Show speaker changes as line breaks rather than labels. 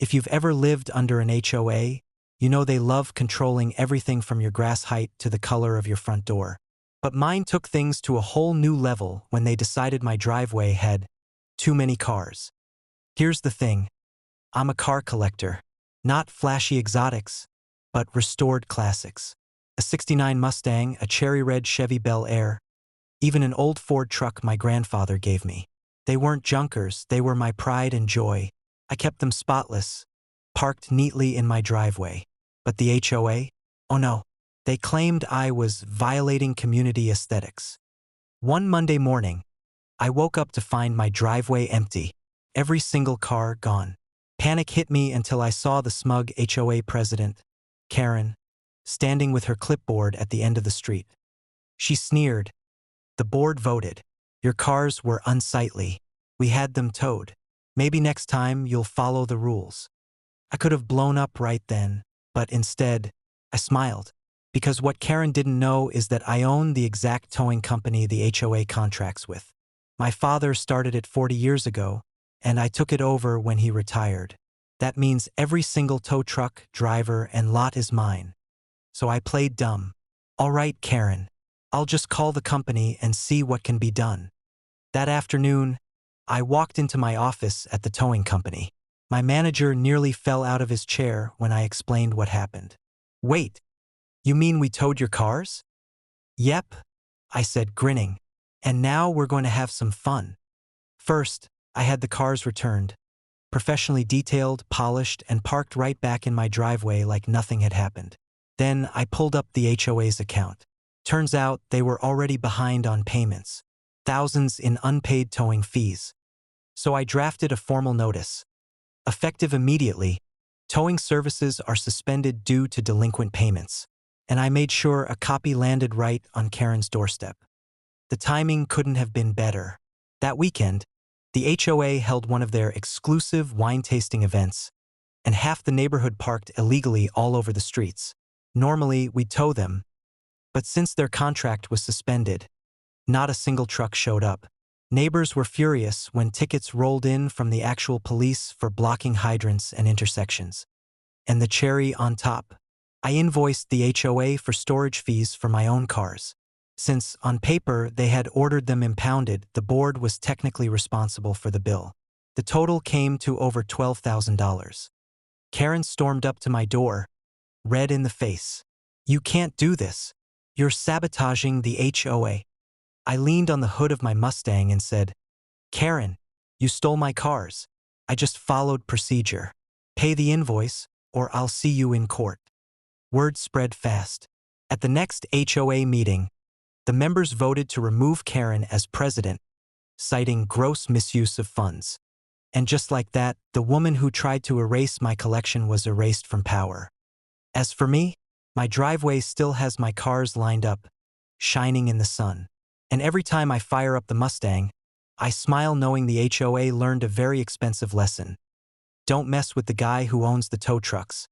If you've ever lived under an HOA, you know they love controlling everything from your grass height to the color of your front door. But mine took things to a whole new level when they decided my driveway had too many cars. Here's the thing. I'm a car collector. Not flashy exotics, but restored classics. A '69 Mustang, a cherry red Chevy Bel Air, even an old Ford truck my grandfather gave me. They weren't junkers, they were my pride and joy. I kept them spotless, parked neatly in my driveway. But the HOA? Oh no. They claimed I was violating community aesthetics. One Monday morning, I woke up to find my driveway empty, every single car gone. Panic hit me until I saw the smug HOA president, Karen, standing with her clipboard at the end of the street. She sneered. The board voted. Your cars were unsightly. We had them towed. Maybe next time you'll follow the rules. I could have blown up right then, but instead, I smiled. Because what Karen didn't know is that I own the exact towing company the HOA contracts with. My father started it 40 years ago, and I took it over when he retired. That means every single tow truck, driver, and lot is mine. So I played dumb. All right, Karen. I'll just call the company and see what can be done. That afternoon, I walked into my office at the towing company. My manager nearly fell out of his chair when I explained what happened. Wait, you mean we towed your cars? Yep, I said, grinning. And now we're going to have some fun. First, I had the cars returned, professionally detailed, polished, and parked right back in my driveway like nothing had happened. Then I pulled up the HOA's account. Turns out they were already behind on payments, thousands in unpaid towing fees. So I drafted a formal notice. Effective immediately, towing services are suspended due to delinquent payments, and I made sure a copy landed right on Karen's doorstep. The timing couldn't have been better. That weekend, the HOA held one of their exclusive wine tasting events, and half the neighborhood parked illegally all over the streets. Normally, we'd tow them, but since their contract was suspended, not a single truck showed up. Neighbors were furious when tickets rolled in from the actual police for blocking hydrants and intersections. And the cherry on top, I invoiced the HOA for storage fees for my own cars. Since, on paper, they had ordered them impounded, the board was technically responsible for the bill. The total came to over $12,000. Karen stormed up to my door, red in the face. You can't do this. You're sabotaging the HOA. I leaned on the hood of my Mustang and said, Karen, you stole my cars. I just followed procedure. Pay the invoice, or I'll see you in court. Word spread fast. At the next HOA meeting, the members voted to remove Karen as president, citing gross misuse of funds. And just like that, the woman who tried to erase my collection was erased from power. As for me, my driveway still has my cars lined up, shining in the sun. And every time I fire up the Mustang, I smile knowing the HOA learned a very expensive lesson. Don't mess with the guy who owns the tow trucks.